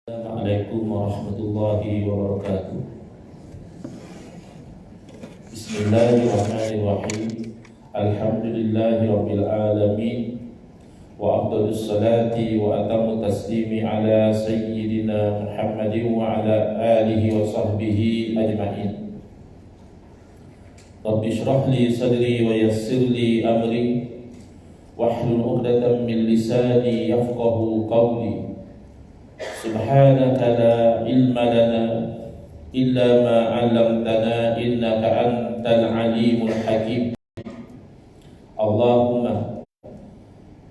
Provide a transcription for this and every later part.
Assalamualaikum warahmatullahi wabarakatuh. Bismillahirrahmanirrahim. Alhamdulillahi rabbil alamin. Wa afdalus salati wa atammu taslimi ala sayyidina Muhammadin wa ala alihi wa sahbihi ajma'in. Rabbi shrah li sadri wa yassir li amri wahlul 'uqdatam min lisani yafqahu qawli. Subhanaka la ilma lana illa ma 'allamtana innaka antal alimul hakim. Allahumma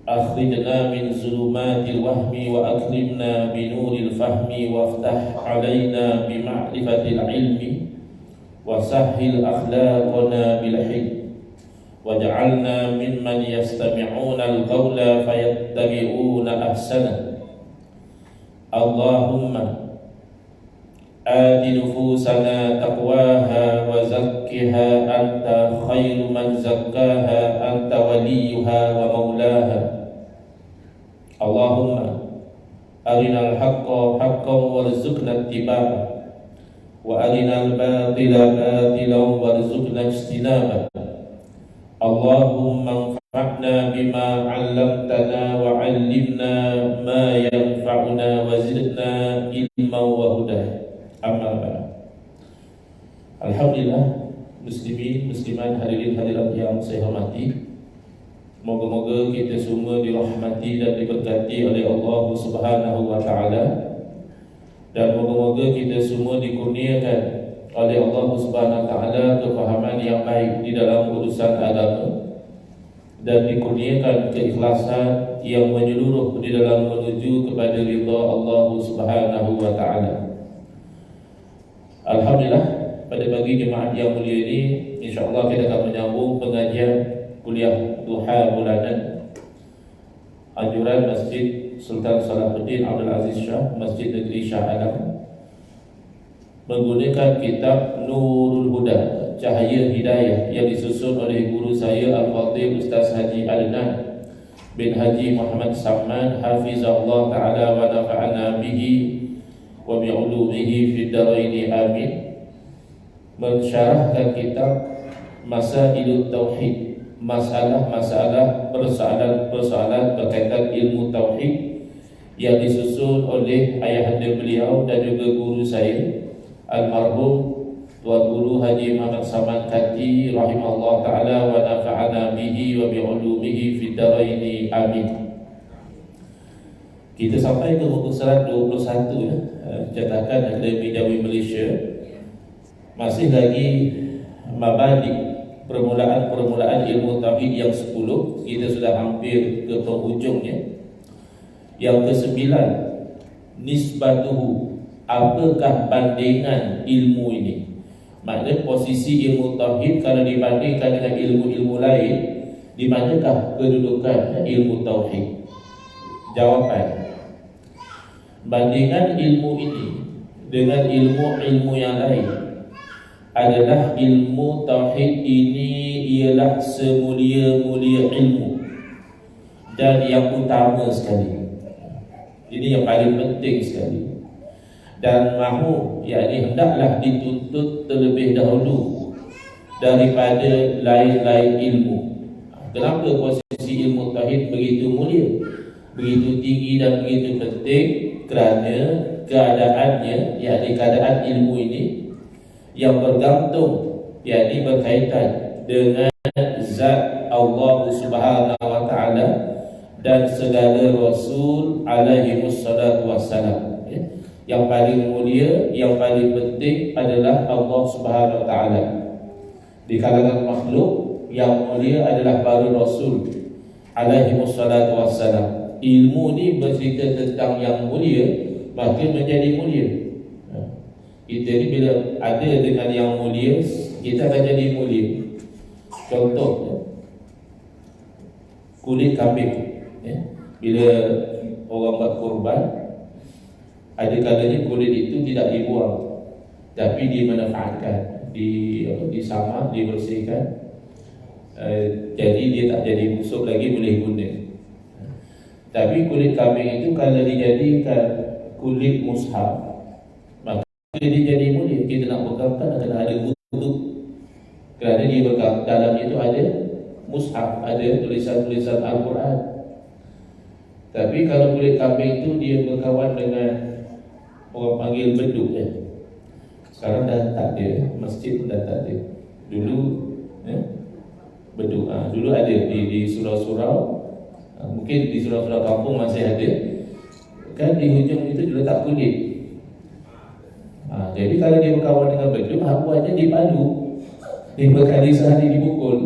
akhrijna min zulumatil wahmi wa akrimna bi nuril fahmi waftah 'alaina bi ma'rifatil ilmi wa sahhil akhlaqana bil hilm waj'alna mimman yastami'una al-qawla fayattabi'una ahsana. Allahumma ati nufusana taqwaha wa zakkiha anta khairu man zakkaha anta waliyuha wa maulaha. Allahumma arinal haqqa haqqan warzuqna ittiba'ah wa arinal batila batilan warzuqna ijtinabah. Allahumma anfa'na bima 'allamtana wa 'allimna ma yanfa'una wa zidna ilman wa huda. Amma ba'd. Alhamdulillah, muslimin muslimat hadirin hadirat yang saya hormati. Moga-moga kita semua dirahmati dan diberkati oleh Allah Subhanahu wa taala, dan moga-moga kita semua dikurniakan oleh Allah Subhanahu wa taala kefahaman yang baik di dalam urusan agama dan dikurniakan keikhlasan yang menyeluruh di dalam menuju kepada ridha Allah Subhanahu wa taala. Alhamdulillah, pada pagi Jumaat yang mulia ini insya-Allah kita akan menyambung pengajian kuliah duha bulanan anjuran Masjid Sultan Salahuddin Abdul Aziz Shah, Masjid Negeri Shah Alam, menggunakan kitab Nurul Huda, Cahaya Hidayah, yang disusun oleh guru saya Al-Fadhil Ustaz Haji Adnan bin Haji Muhammad Samman hafizahullah ta'ala wa nafa'ana bihi wa bi'ulumihi fid dharaini amin. Mensyarahkan kitab Masailut Tauhid, masalah-masalah persoalan berkaitan ilmu tauhid, yang disusun oleh ayahanda beliau dan juga guru saya almarhum Tuan Guru Haji Muhammad Saman Kati rahimahullah ta'ala wa nafa'ana bihi wa bi'ulumihi fid dharaini amin. Kita sampai ke muka surat 21 ya, cetakan Akademi Jawi Malaysia. Masih lagi mabadi permulaan ilmu tauhid yang 10. Kita sudah hampir ke penghujungnya. Yang ke-9, nisbatuhu, apakah bandingan ilmu ini? Maknanya posisi ilmu tauhid kalau dibandingkan dengan ilmu-ilmu lain, di manakah kedudukan ilmu tauhid? Jawapan, bandingan ilmu ini dengan ilmu-ilmu yang lain adalah ilmu tauhid ini ialah semulia-mulia ilmu dan yang utama sekali. Ini yang paling penting sekali, dan mahu yakni hendaklah dituntut terlebih dahulu daripada lain-lain ilmu. Kenapa posisi ilmu tauhid begitu mulia, begitu tinggi dan begitu penting? Kerana keadaannya, yakni keadaan ilmu ini yang bergantung, yakni berkaitan dengan zat Allah Subhanahu wa taala dan segala rasul alaihi wassalatu wassalam. Yang paling mulia, yang paling penting adalah Allah Subhanahu wa taala. Di kalangan makhluk, yang mulia adalah para rasul alaihi wassalatu wassalam. Ilmu ni bercerita tentang yang mulia, maka menjadi mulia. Kita ni bila ada dengan yang mulia, kita akan jadi mulia. Contoh, kulit kambing, bila orang buat korban, ada kalanya kulit itu tidak dibuang, tapi dimanfaatkan, disamar, dibersihkan. Jadi dia tak jadi busuk lagi, boleh guna. Tapi kulit kambing itu kalau dijadikan kulit mushaf, maka dia jadi mulia. Kita nak pegangkan kena ada wudu, kerana dia pegang dalam itu ada mushaf, ada tulisan-tulisan Al-Quran. Tapi kalau kulit kambing itu dia berkawan dengan orang panggil beduk ya. Sekarang dah tak ada, masjid pun dah tak ada. Dulu beduk, dulu ada di surau-surau, mungkin di surau-surau kampung masih ada. Kan di hujung itu diletak kulit. Jadi kalau dia berkawan dengan beduk, buatnya dipadu, dia berkali sehari dipukul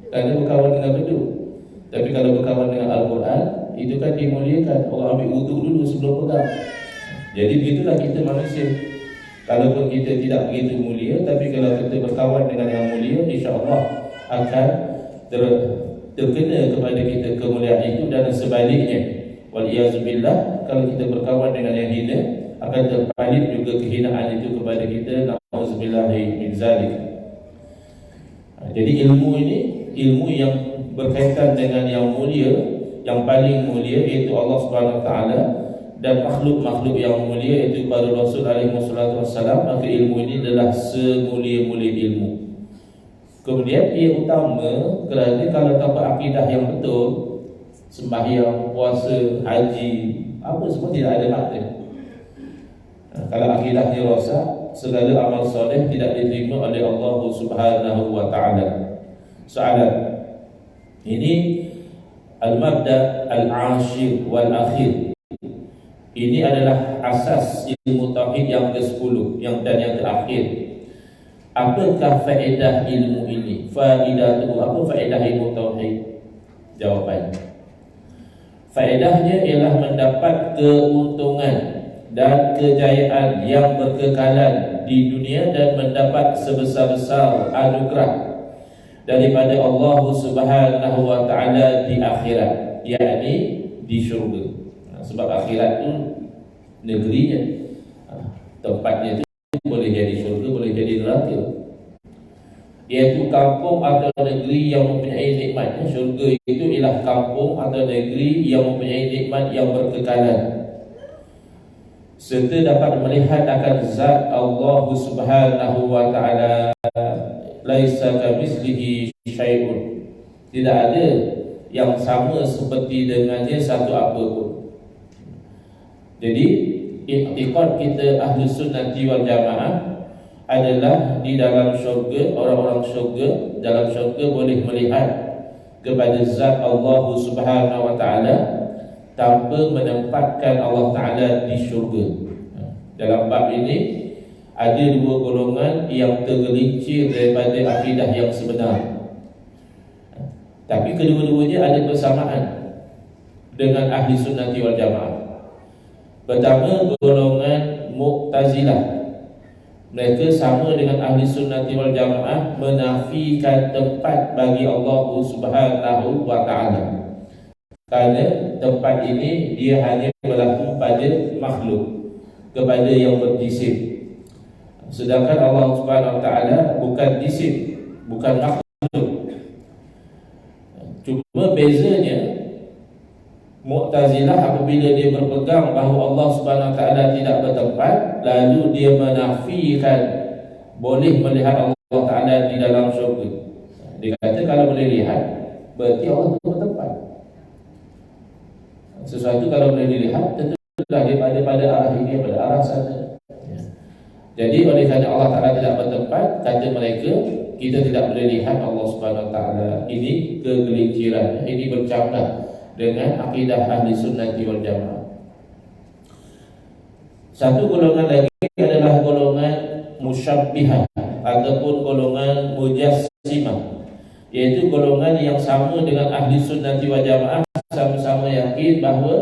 kerana berkawan dengan beduk. Tapi kalau berkawan dengan Al-Quran, itu kan dimuliakan. Orang ambil wuduk dulu sebelum pegang. Jadi begitulah kita manusia. Kalaupun kita tidak begitu mulia, tapi kalau kita berkawan dengan yang mulia, insya-Allah akan terkena kepada kita kemuliaan itu. Dan sebaliknya, wal-iyazubillah, kalau kita berkawan dengan yang hina, akan terpalit juga kehinaan itu kepada kita. Na'udzubillahi min zalik. Jadi ilmu ini, ilmu yang berkaitan dengan yang mulia, yang paling mulia, iaitu Allah Subhanahu Wa Taala, dan makhluk-makhluk yang mulia, iaitu para Rasul alaihi wassalam. Maka ilmu ini adalah semulia-mulia ilmu. Kemudian ia utama kerana kalau tanpa akidah yang betul, sembahyang, puasa, haji, apa semua tidak ada makna. Kalau akidahnya rosak, segala amal soleh tidak diterima oleh Allah Subhanahu Wa Taala. Soalan ini al-mabda al-ashir wal-akhir. Ini adalah asas ilmu tauhid yang ke-10 dan yang terakhir. Apakah faedah ilmu ini? Apa faedah ilmu tauhid? Jawapan, faedahnya ialah mendapat keuntungan dan kejayaan yang berkekalan di dunia dan mendapat sebesar-besar anugerah daripada Allah Subhanahu Wa Taala di akhirat, yakni di syurga. Sebab akhirat itu negerinya, tempatnya itu boleh jadi syurga, boleh jadi neraka. Iaitu kampung atau negeri yang mempunyai nikmat. Syurga itu ialah kampung atau negeri yang mempunyai nikmat yang berkekalan, serta dapat melihat akan zat Allah Subhanahu Wa Taala. Laisa kamitslihi syai'un. Tidak ada yang sama seperti dengannya satu apa pun. Jadi i'tiqad kita ahli sunnati wal jamaah adalah di dalam syurga, orang-orang syurga dalam syurga boleh melihat kepada zat Allah Subhanahu Wa Taala tanpa menempatkan Allah Taala di syurga. Dalam bab ini ada dua golongan yang tergelincir daripada akidah yang sebenar. Tapi kedua-duanya ada persamaan dengan ahli sunnati wal jamaah. Pertama, golongan Mu'tazilah. Mereka sama dengan ahli sunnati wal jamaah menafikan tempat bagi Allah Subhanahu Wa Taala. Kerana tempat ini dia hanya berlaku pada makhluk, kepada yang berjisim. Sedangkan Allah Subhanahu Wa Taala bukan jisim, bukan makhluk. Cuma bezanya, Mu'tazilah apabila dia berpegang bahawa Allah Subhanahu Wa Taala tidak bertempat, lalu dia menafikan boleh melihat Allah Taala di dalam syurga. Dia kata kalau boleh lihat, berarti Allah itu bertempat. Sesuatu kalau boleh dilihat, tentulah dia pada arah ini, pada arah sana. Jadi oleh kerana Allah Ta'ala tidak bertempat, kata mereka, kita tidak boleh lihat Allah Subhanahu Wa Taala. Ini kegelinciran, ini bercanggah dengan akidah ahli sunnati wal jamaah. Satu golongan lagi adalah golongan musyabbihah ataupun golongan mujassimah, iaitu golongan yang sama dengan ahli sunnati wal jamaah, sama-sama yakin bahawa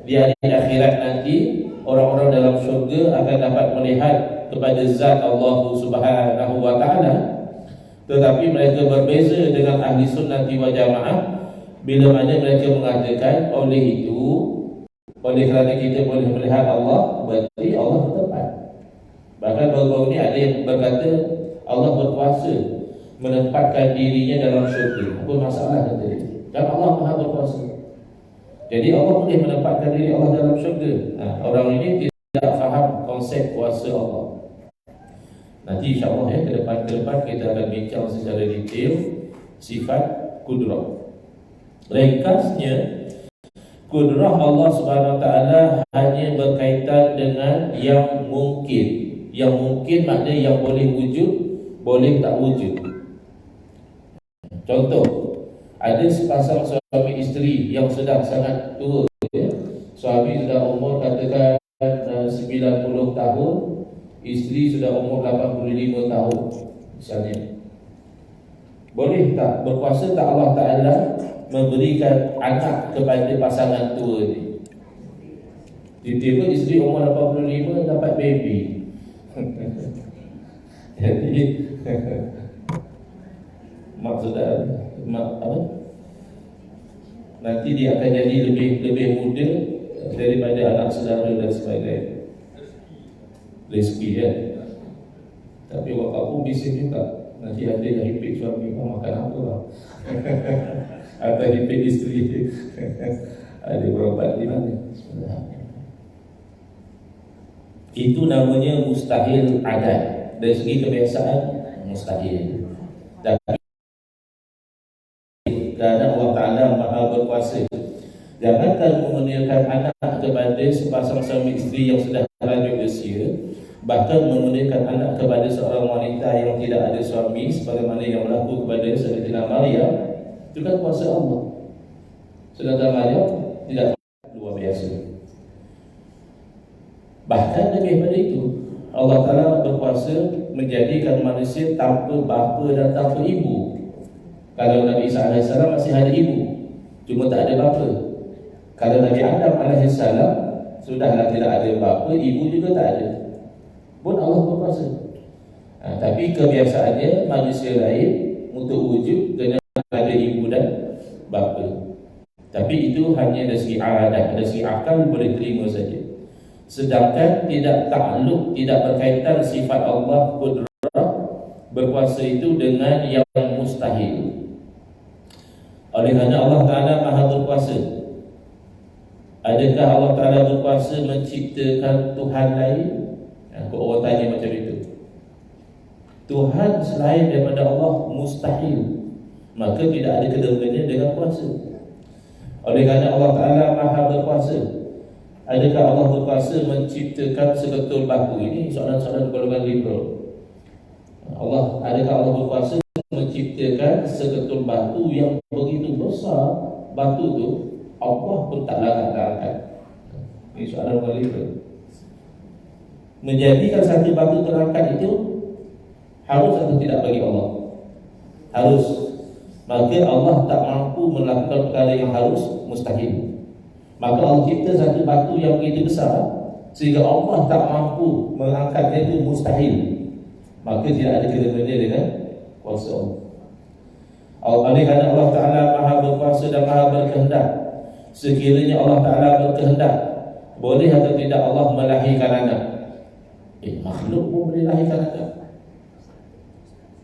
di hari akhirat nanti orang-orang dalam syurga akan dapat melihat kepada zat Allah Subhanahu Wa Taala. Tetapi mereka berbeza dengan ahli sunnati wal jamaah bila mana mereka mengatakan oleh kerana kita boleh melihat Allah, berarti Allah bertempat. Bahkan baru-baru ini ada yang berkata Allah berkuasa menempatkan dirinya dalam syurga. Apa masalah kata dia? Kan Allah Maha berkuasa. Jadi Allah boleh menempatkan diri Allah dalam syurga. Orang ini tidak faham konsep kuasa Allah. Nanti insyaAllah ke depan kita akan bincang secara detail sifat kudrah. Ringkasnya, kudrah Allah Subhanahu Wa Taala hanya berkaitan dengan yang mungkin. Yang mungkin maknanya yang boleh wujud, boleh tak wujud. Contoh, ada sepasang suami isteri yang sudah sangat tua, ya. Suami sudah umur katakan 90 tahun, isteri sudah umur 85 tahun misalnya. Boleh tak, berkuasa tak Allah Ta'ala memberikan anak kepada pasangan tua ni? Tiba-tiba isteri umur 85 dapat baby. Jadi maksudnya apa? Nanti dia akan jadi lebih muda daripada anak saudara dan sebagainya. Rezeki, ya. Tapi waktu pun bising juga. Nanti ada yang hipik suami, makan apa lah. Atau hipik isteri. Ada berobat di mana? Itu namanya mustahil adat. Dari segi kebiasaan mustahil. Tapi kerana Allah Ta'ala Maha Berkuasa, jangankan mengurniakan anak kepada sepasang suami isteri yang sudah lanjut usia, bahkan mengurniakan anak kepada seorang wanita yang tidak ada suami, sebagaimana yang berlaku kepada Sayyidatina Maryam, itu kan kuasa Allah. Sayyidatina Maryam tidak luar biasa. Bahkan lebih daripada itu, Allah Ta'ala berkuasa menjadikan manusia tanpa bapa dan tanpa ibu. Kalau Nabi Isa AS masih ada ibu, cuma tak ada bapa. Kalau Nabi Adam AS sudahlah tidak ada bapa, ibu juga tak ada, pun Allah berkuasa. Tapi kebiasaannya manusia lain untuk wujud dengan ada ibu dan bapa. Tapi itu hanya dari segi adat, dari segi akal boleh terima saja. Sedangkan tidak takluk, tidak berkaitan sifat Allah kudrah berkuasa itu dengan yang mustahil. Oleh kerana Allah Ta'ala Maha Berkuasa, adakah Allah Ta'ala berkuasa menciptakan Tuhan lain? Kau orang tanya macam itu. Tuhan selain daripada Allah mustahil, maka tidak ada kena-mengena dengan kuasa. Oleh kerana Allah Ta'ala Maha Berkuasa, adakah Allah berkuasa menciptakan seketul batu? Ini soalan-soalan golongan liberal. Adakah Allah berkuasa menciptakan seketul batu yang begitu besar? Batu tu Allah pun tak angkat. Ini soalan golongan liberal. Menjadikan satu batu terangkat itu harus atau tidak bagi Allah? Harus. Maka Allah tak mampu melakukan perkara yang harus, mustahil. Maka Allah cipta satu batu yang begitu besar sehingga Allah tak mampu mengangkatnya, itu mustahil. Maka tidak ada kena-mengena dengan kuasa Allah. Oleh kerana Allah Ta'ala Maha Berkuasa dan Maha Berkehendak, sekiranya Allah Ta'ala berkehendak, boleh atau tidak Allah melahirkan anak? Makhluk pun boleh lahirkan anak?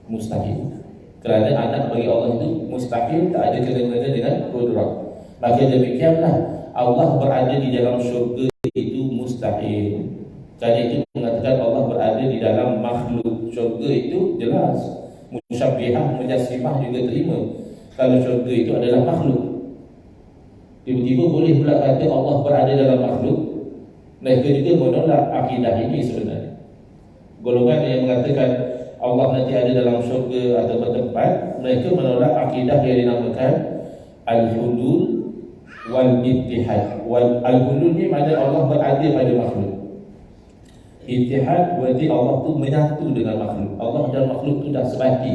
Mustahil. Kerana anak bagi Allah itu mustahil, tak ada kena-mengena dengan kudrah. Maka demikianlah Allah berada di dalam syurga itu mustahil. Kerana itu mengatakan Allah berada di dalam makhluk. Syurga itu jelas, musyabbihah, mujassimah juga terima kalau syurga itu adalah makhluk. Tiba-tiba boleh pula kata Allah berada dalam makhluk. Mereka juga menolak akidah ini sebenarnya. Golongan yang mengatakan Allah nanti ada dalam syurga atau bertempat, mereka menolak akidah yang dinamakan al-hulul wal-ittihad. Al-hulul ni maknanya Allah berada pada makhluk. Ittihad berarti Allah tu menyatu dengan makhluk. Allah dan makhluk tu dah sebati.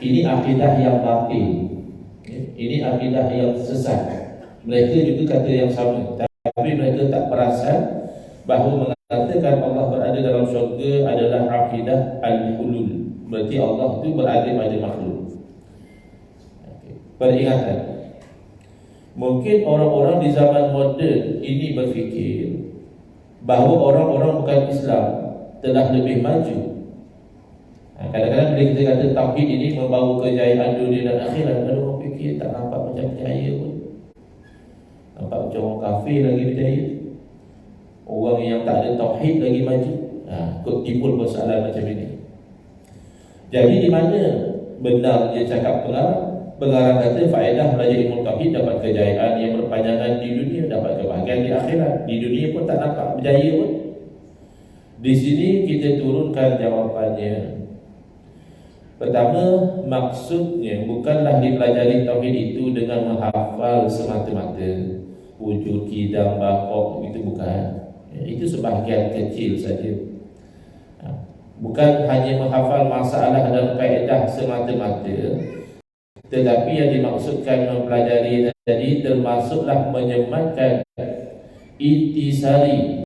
Ini akidah yang batil. Ini akidah yang sesat. Mereka juga kata yang sama, tapi mereka tak perasan bahawa mengatakan Allah berada dalam syurga adalah akidah al-hulul. Berarti Allah tu berada pada makhluk. Peringatan. Mungkin orang-orang di zaman moden ini berfikir bahawa orang-orang bukan Islam telah lebih maju. Kadang-kadang bila kita kata tauhid ini membawa kejayaan dunia dan akhirat, kalau orang fikir tak nampak macam berjaya pun, nampak macam orang kafir lagi berjaya. Orang yang tak ada tauhid lagi maju. Kut timbul persoalan macam ini. Jadi di mana benar dia cakap pengarang? Pengarang kata faedah belajar ilmu tauhid dapat kejayaan yang berpanjangan di dunia, dapat kebahagiaan di akhirat. Di dunia pun tak nampak berjaya pun. Di sini kita turunkan jawapannya. Pertama, maksudnya bukanlah dipelajari tauhid itu dengan menghafal semata-mata wujud, kidam, bakok, itu bukan. Itu sebahagian kecil saja. Bukan hanya menghafal masalah dan faedah semata-mata, tetapi yang dimaksudkan mempelajari tadi termasuklah menyematkan intisari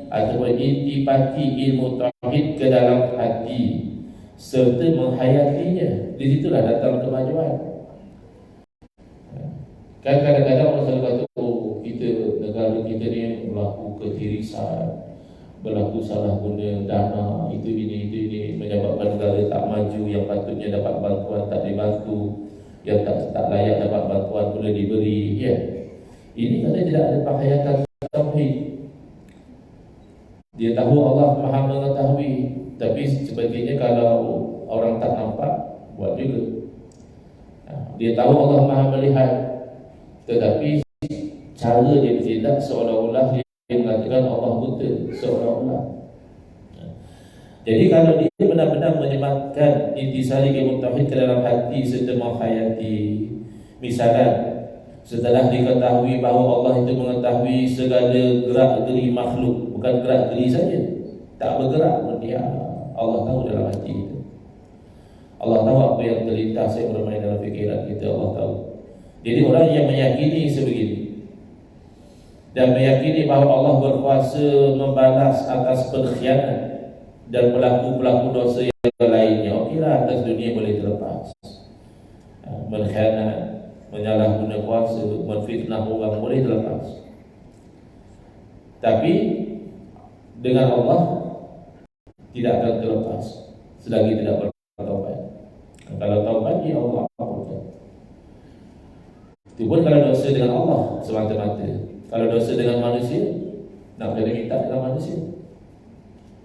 ataupun intipati ilmu tauhid ke dalam hati serta menghayatinya. Di situlah datang kemajuan. Kan kadang-kadang orang selalu kata, oh, kita, negara kita ni berlaku ketirisan, berlaku salah guna dana, itu ini menyebabkan negara tak maju, yang patutnya dapat bantuan tak dibantu, yang tak layak dapat bantuan pula diberi. Ya, ini kerana tidak ada penghayatan tauhid. Dia tahu Allah Maha mengetahui, tapi sebagainya kalau orang tak nampak, buat juga. Dia tahu Allah Maha melihat, tetapi cara dia bertindak seolah-olah dia mengatakan Allah buta, seolah-olah. Jadi kalau dia benar-benar menyematkan intisari ilmu tauhid ke dalam hati serta menghayati, misalnya setelah diketahui bahawa Allah itu mengetahui segala gerak-geri makhluk, bukan gerak-geri saja, tak bergerak pun dia, Allah tahu dalam hati kita. Allah tahu apa yang terlintas yang bermain dalam fikiran kita, Allah tahu. Jadi orang yang meyakini sebegini dan meyakini bahawa Allah berkuasa membalas atas pengkhianat dan pelaku-pelaku dosa yang lainnya, okeylah, atas dunia boleh terlepas. Mengkhianat, menyalahguna kuasa, menfitnah orang boleh terlepas. Tapi dengan Allah tidak akan terlepas selagi tidak bertaubat. Kalau taubat, ya Allah ampunkan. Itu pun kalau dosa dengan Allah semata-mata. Kalau dosa dengan manusia, nak kena minta dengan manusia.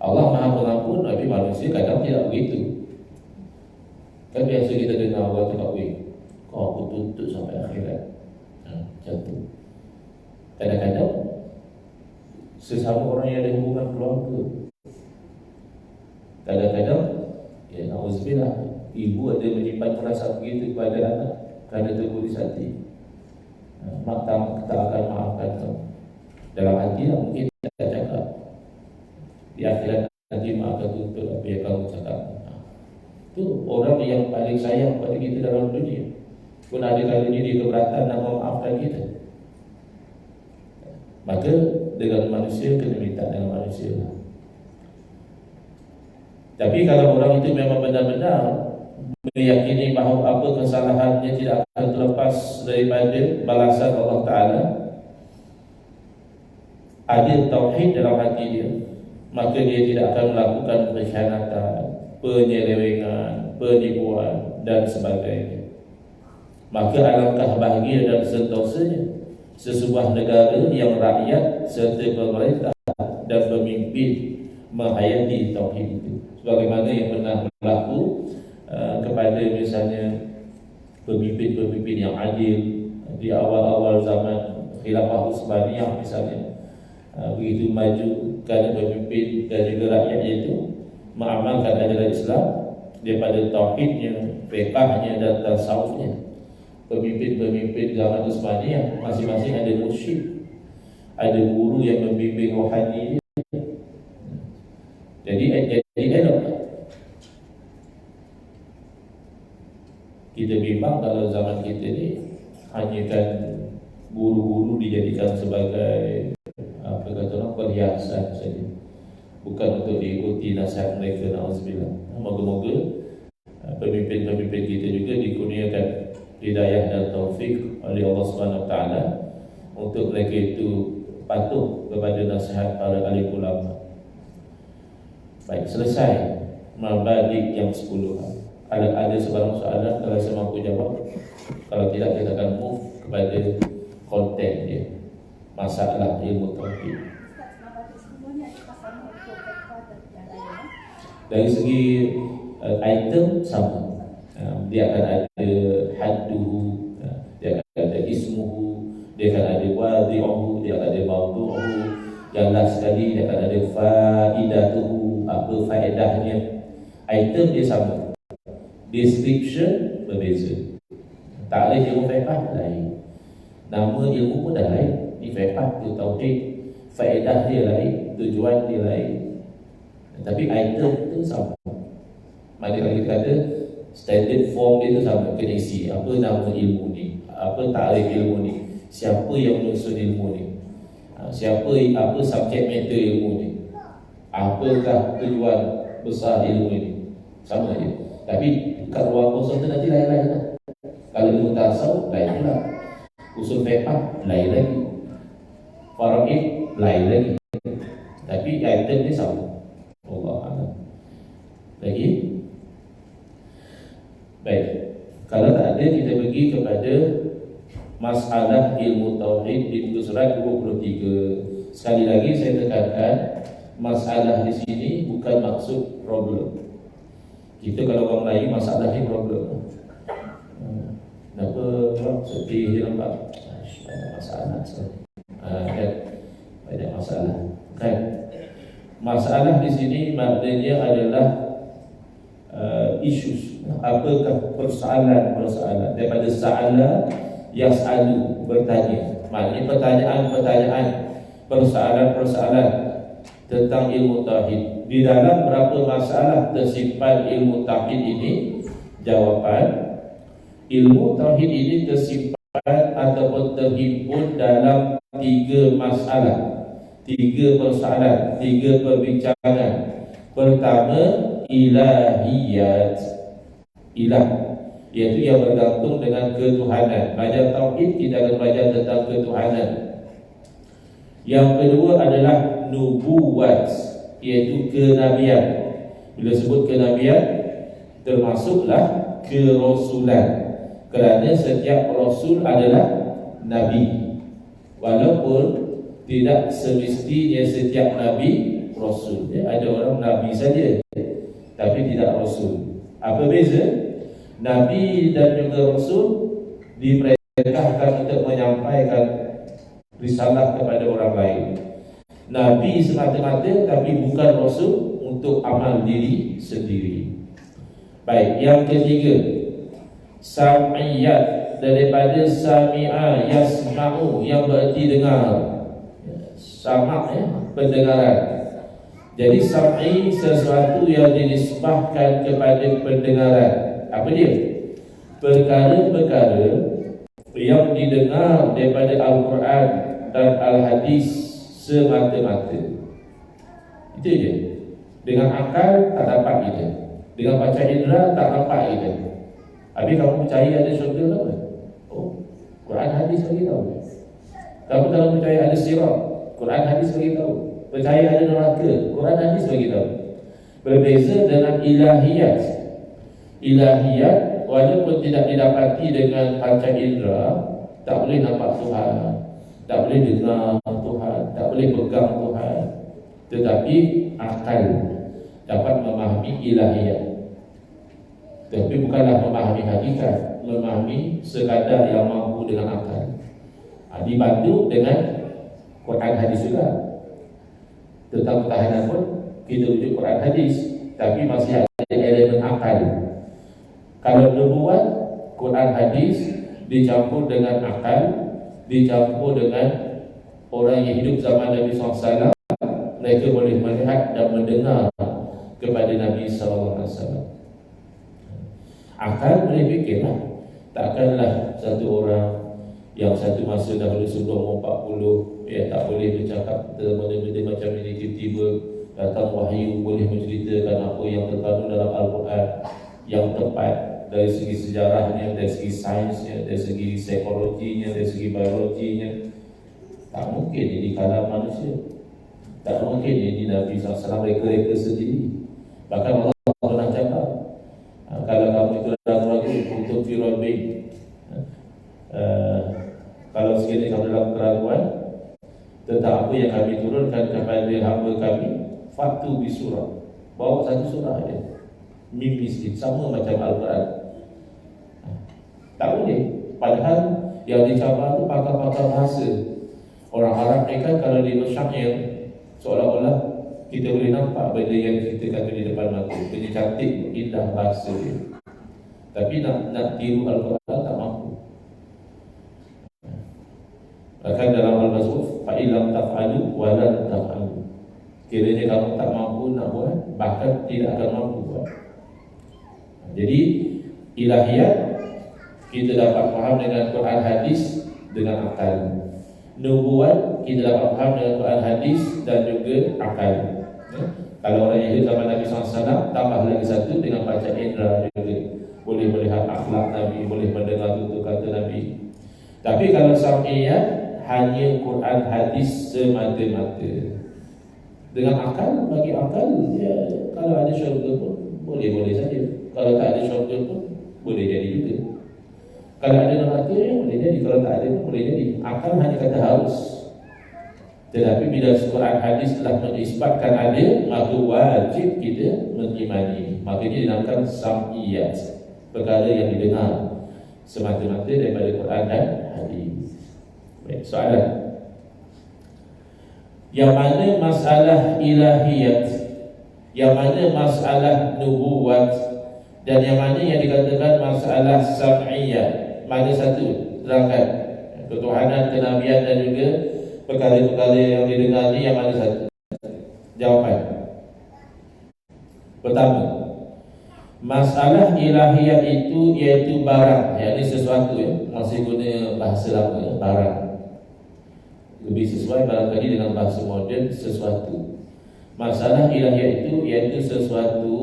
Allah Maha Pengampun, tapi manusia kadang tidak begitu. Kan biasa kita dengar orang cakap, kau aku tuntut sampai akhirat. Macam tu. Kadang-kadang sesama orang yang ada hubungan keluarga, kadang-kadang, ya na'udzubillah, ibu ada menyimpan perasaan begitu kepada anak kerana terguris hati. Mak tak akan maafkan kau. Dalam hati lah mungkin tak cakap. Di akhirat nanti mak akan tuntut apa yang kamu cakap. Itu orang yang paling sayang pada kita dalam dunia. Pun ada kalanya dia keberatan nak memaafkan kita. Maka dengan manusia kena minta dengan manusia lah. Tapi kalau orang itu memang benar-benar meyakini bahawa apa kesalahannya tidak akan terlepas daripada balasan Allah Ta'ala, ada tauhid dalam hati dia, maka dia tidak akan melakukan pengkhianatan, penyelewengan, penipuan dan sebagainya. Maka alangkah bahagia dan sentosanya sesebuah negara yang rakyat serta pemerintah dan pemimpin menghayati tauhid itu, sebagaimana yang pernah berlaku kepada misalnya pemimpin-pemimpin yang adil di awal-awal zaman Khilafah Utsmaniyah misalnya. Begitu maju kerana pemimpin dan juga rakyatnya itu mengamalkan ajaran Islam daripada tauhidnya, fiqahnya dan tasawufnya. Pemimpin-pemimpin zaman Utsmaniyah masing-masing ada mursyid, ada guru yang membimbing rohani dia. Jadi elok. Kita bimbang kalau zaman kita ni hanya kan guru-guru dijadikan sebagai apa kata orang, perhiasan saja, bukan untuk diikuti nasihat mereka. Na'udzubillah. Moga-moga pemimpin-pemimpin kita juga dikurniakan hidayah dan taufik oleh Allah Subhanahu Wa Taala untuk mereka itu patuh kepada nasihat para alim ulama. Baik, selesai mabadi yang 10. Ada sebarang soalan, kalau saya mampu jawab. Kalau tidak, kita akan move kepada konten dia, masalah ilmu tauhid. Dari segi item sama. Dia akan ada hadduhu, dia akan ada ismuhu, dia akan ada wadi'uhu, dia akan ada mawdu'uhu. Yang last sekali dia akan ada faidatuhu, apa faedahnya. Item dia sama, description berbeza. Takrif ilmu fiqh lain, nama ilmu pun dah lain. Ni fiqh tu tauhid, faedah dia lain, tujuan dia lain, tapi item tu sama. Maknanya kita kata standard form dia tu sama, kena isi apa nama ilmu ni, apa takrif ilmu ni, siapa yang menyusun ilmu ni, siapa, apa subjek matter ilmu ni, apakah tujuan besar ilmu ni, sama je. Tapi kat ruang kosong tu nanti lain-lain lah. Kalau ilmu tasawuf lain pula, usul fiqh lain lagi, faraid lain lagi, tapi item ni sama. Allah a'lam. Lagi? Baik. Kalau tak ada, kita pergi kepada masalah ilmu tauhid di muka surat 23. Sekali lagi saya tekankan, masalah di sini bukan maksud problem. Kita kalau orang Melayu, masalah ni problem. Kenapa sedih je nampak? Banyak masalah kan? Banyak masalah kan? Masalah di sini maknanya adalah issues. Apakah persoalan-persoalan daripada sa'ala yas'alu, bertanya. Maknanya pertanyaan-pertanyaan, persoalan-persoalan tentang ilmu tauhid. Di dalam berapa masalah tersimpan ilmu tauhid ini? Jawapan, ilmu tauhid ini tersimpan ataupun terhimpun dalam 3 masalah, 3 persoalan, 3 perbincangan. Pertama, ilahiyat, ilah, iaitu yang bergantung dengan ketuhanan. Belajar tauhid kita akan belajar tentang ketuhanan. Yang kedua adalah nubuwat, iaitu kenabian. Bila sebut kenabian, termasuklah kerasulan, kerana setiap rasul adalah nabi, walaupun tidak semestinya setiap nabi rasul. Ada orang nabi saja tapi tidak rasul. Apa beza? Nabi dan juga rasul diperintahkan untuk menyampaikan risalah kepada orang lain. Nabi semata-mata tapi bukan rasul untuk amal diri sendiri. Baik, yang ketiga, sam'iyat, daripada sami'a yasma'u, yang berarti dengar. Sama' pendengaran. Jadi sam'i sesuatu yang dinisbahkan kepada pendengaran. Apa dia? Perkara-perkara yang didengar daripada Al-Quran dan Al-Hadis semata-mata. Itu je. Dengan akal tak dapat kita, dengan panca indera tak nampak kita. Habis kamu percaya ada syurga tak? Oh, Quran hadis bagi tahu. Kamu kalau percaya ada sirat, Quran hadis bagi tahu. Percaya ada neraka, Quran hadis bagi tahu. Berbeza dengan ilahiyat. Ilahiyat walaupun tidak didapati dengan panca indera, tak boleh nampak Tuhan, tak boleh dengar Tuhan, tak boleh pegang Tuhan, tetapi akal dapat memahami ilahiyat. Tapi bukanlah memahami hakikat, memahami sekadar yang mampu dengan akal. Dibantu dengan Quran hadis juga. Tentang pertahanan pun kita rujuk Quran hadis, tapi masih ada elemen akal. Kalau nubuat, Quran hadis dicampur dengan akal, dicampur dengan orang yang hidup zaman Nabi SAW, mereka boleh melihat dan mendengar kepada Nabi SAW. Akal boleh fikirlah. Takkanlah satu orang yang satu masa dahulu sebelum 40 tak boleh bercakap tentang benda-benda macam ini, tiba-tiba datang wahyu boleh menceritakan apa yang terkandung dalam Al-Quran yang tepat dari segi sejarahnya, dari segi sainsnya, dari segi psikologinya, dari segi biologinya. Tak mungkin ini kalam manusia, tak mungkin ini Nabi SAW reka-reka sendiri. Bahkan Allah pernah cakap, kalau kamu itu ragu-ragu untuk firabin, kalau sekiranya kamu dalam keraguan tentang apa yang kami turunkan kepada hamba kami, fatu bisurah, bawa satu surah je, mim miskin, sama macam Al-Quran. Tak boleh. Padahal yang dicabar tu pakar-pakar bahasa. Orang Arab ni kan kalau dia bersyair, seolah-olah kita boleh nampak benda yang kita kata di depan mata. Benda cantik, indah bahasa dia. Tapi nak tiru Al-Quran tak mampu. Bahkan dalam Al-Masuf, fa'ilam taf'alu walan taf'alu. Kiranya kamu tak mampu nak buat, bahkan tidak akan mampu buat. Jadi ilahiyat kita dapat faham dengan Quran hadis dengan akal. Nubuat kita dapat faham dengan Quran hadis dan juga akal. Kalau orang yang hidup zaman Nabi SAW, tambah lagi satu dengan baca indra juga. Boleh melihat akhlak Nabi, boleh mendengar tutur kata Nabi. Tapi kalau sam'iyat, hanya Quran hadis semata-mata. Dengan akal, bagi akal, ya, kalau ada syurga pun boleh-boleh saja. Kalau tak ada syurga pun boleh jadi juga. Kalau ada neraka, ya boleh jadi. Kalau tak ada pun boleh jadi. Akal hanya kata harus. Tetapi bila Quran hadis telah mengisbatkan ada, maka wajib kita mengimani. Makanya dinamakan sam'iyat, perkara yang didengar semata-mata daripada Quran dan hadis. Baik, soalan. Yang mana masalah ilahiyat, yang mana masalah nubuwat, dan yang mana yang dikatakan masalah sam'iyat? Mana satu? Terangkan. Ketuhanan, kenabian dan juga perkara-perkara yang didengar ni, yang mana satu? Jawapan. Pertama, masalah ilahiyat itu iaitu barang, yakni sesuatu, ya. Masih guna bahasa lama, ya, barang. Lebih sesuai barangkali dengan bahasa moden, sesuatu. Masalah ilahiyat itu iaitu sesuatu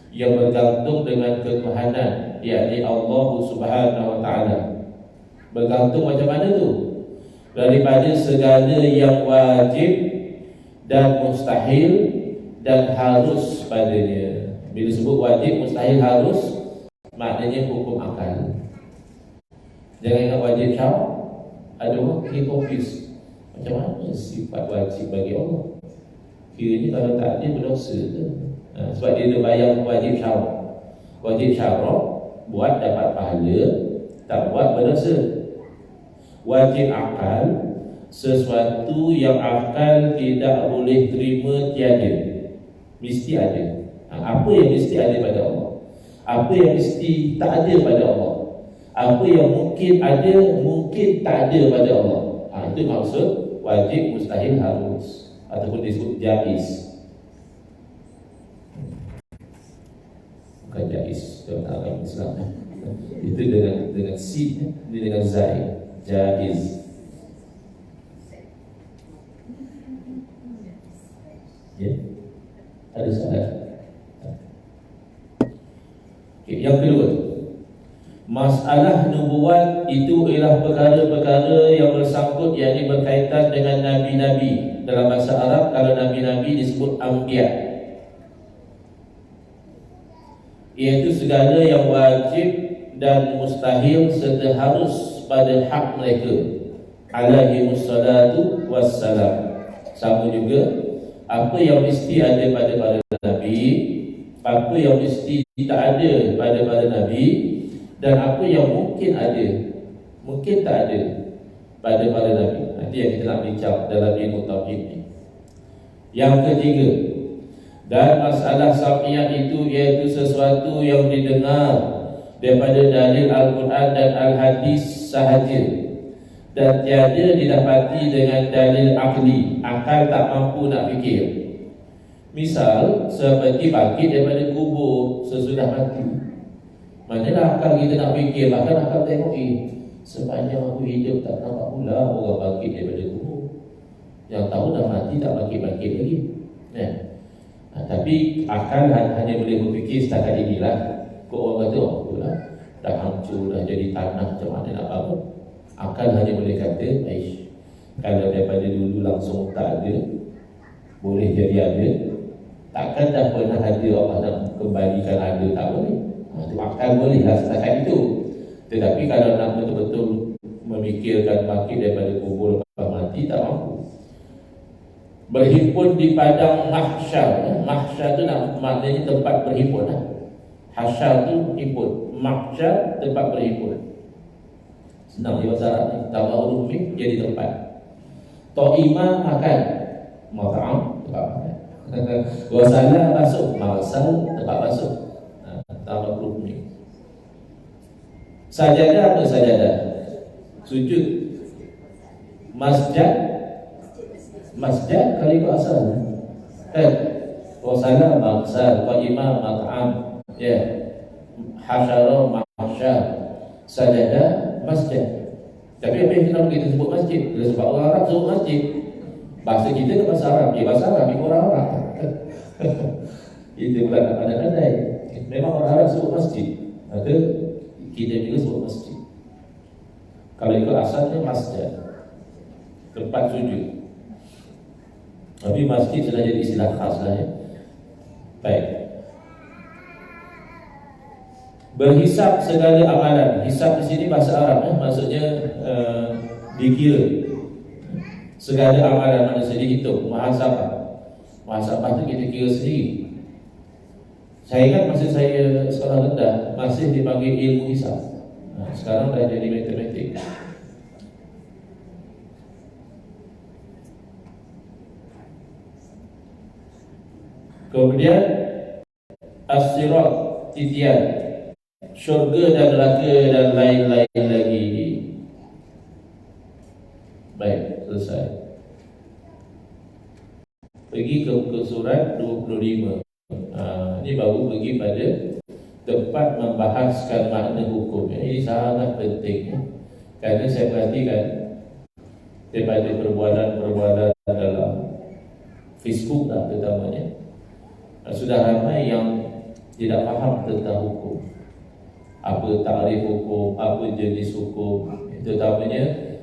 yang bergantung dengan ketuhanan, yakni Allah Subhanahu wa ta'ala. Bergantung macam mana tu? Daripada segala yang wajib dan mustahil dan harus padanya. Bila sebut wajib, mustahil, harus, maknanya hukum akal. Jangan ingat wajib syarak. Ada orang hipokris. Macam mana sifat wajib bagi Allah? Kiranya kalau tak ada berdosa ke? Sebab dia terbayang wajib syarak. Wajib syarak buat dapat pahala, tak buat berdosa. Wajib akal, sesuatu yang akal tidak boleh terima tiada, mesti ada. Apa yang mesti ada pada Allah, apa yang mesti tak ada pada Allah, apa yang mungkin ada, mungkin tak ada pada Allah. Itu maksud wajib, mustahil, harus, ataupun disebut jaiz. Bukan jaiz dalam agama Islam, itu dengan sin, ini dengan zai. Jaiz. Ya, ada soalan. Okay, yang kedua, masalah nubuat itu ialah perkara-perkara yang bersangkut, yakni berkaitan dengan nabi-nabi. Dalam bahasa Arab, kalau nabi-nabi disebut anbiya, iaitu segala yang wajib dan mustahil serta harus pada hak mereka, alaihimus salatu wassalam. Sama juga apa yang mesti ada pada para nabi, apa yang mesti tak ada pada para nabi, dan apa yang mungkin ada, mungkin tak ada pada para nabi. Nanti yang kita nak bincang dalam ilmu tauhid ni. Yang ketiga, dan masalah sam'iyat itu iaitu sesuatu yang didengar daripada dalil Al-Quran dan Al-Hadis sahaja, dan tiada didapati dengan dalil akli. Akal tak mampu nak fikir. Misal seperti bangkit daripada kubur sesudah mati. Manalah akal kita nak fikir, bahkan akal tengok, sepanjang aku hidup tak nampak pula orang bangkit daripada kubur. Yang tahu dah mati tak bangkit-bangkit lagi, tapi akal hanya boleh berfikir setakat inilah. Kok orang kata, itulah dah hancur, dah jadi tanah, macam mana nak bangun? Akal hanya boleh kata, kalau daripada dulu langsung tak ada, boleh jadi ada. Takkan dah pernah ada Allah nak kembalikan ada, tak boleh. Itu akal boleh lah setakat itu. Tetapi kalau nak betul-betul memikirkan bangkit daripada kubur lepas mati, tak mampu. berhimpun di padang mahsyar. Mahsyar tu maknanya tempat berhimpun lah. Hasyar tu himpun, mahsyar tempat berhimpun. Senang di bahasa Arab ni, tambah huruf mim jadi tempat. Ta'ima makan, mat'am tempat makan. Wasala basuh, marsal tempat basuh. Tambah huruf mim. Sajadah apa sajadah? Sujud. Masjid, masjid kali ke asal kan? Wasala marsal, ta'ima mat'am, ya. Hasyara mahsyar, sajadah masjid. Tapi apa yang kita sebut masjid? Sebab orang Arab sebut masjid. Bahasa kita ke bahasa Arab? Ya bahasa Arab, ini orang Arab. Itu pula nak pandai-pandai. Memang orang Arab sebut masjid, maka kita juga sebut masjid. Kalau ikut asalnya masjid, tempat sujud. Tapi masjid sudah jadi istilah khas lah ya. Baik. Berhisab segala amalan. Hisab di sini bahasa Arab maksudnya dikira. Segala amalan manusia dihitung, muhasabah. Muhasabah itu kita kira sendiri. Saya ingat masa saya sekolah rendah masih dipanggil ilmu hisab. Sekarang dah jadi matematik. Kemudian as-sirat, titian, syurga dan neraka dan lain-lain lagi. Baik, selesai. Pergi ke muka surat 25. Ini baru pergi pada tempat membahaskan makna hukum. Ini sangat penting kerana saya perhatikan daripada perbualan-perbualan dalam Facebook lah terutamanya, sudah ramai yang tidak faham tentang hukum. Apa takrif hukum, apa jenis hukum. Terutamanya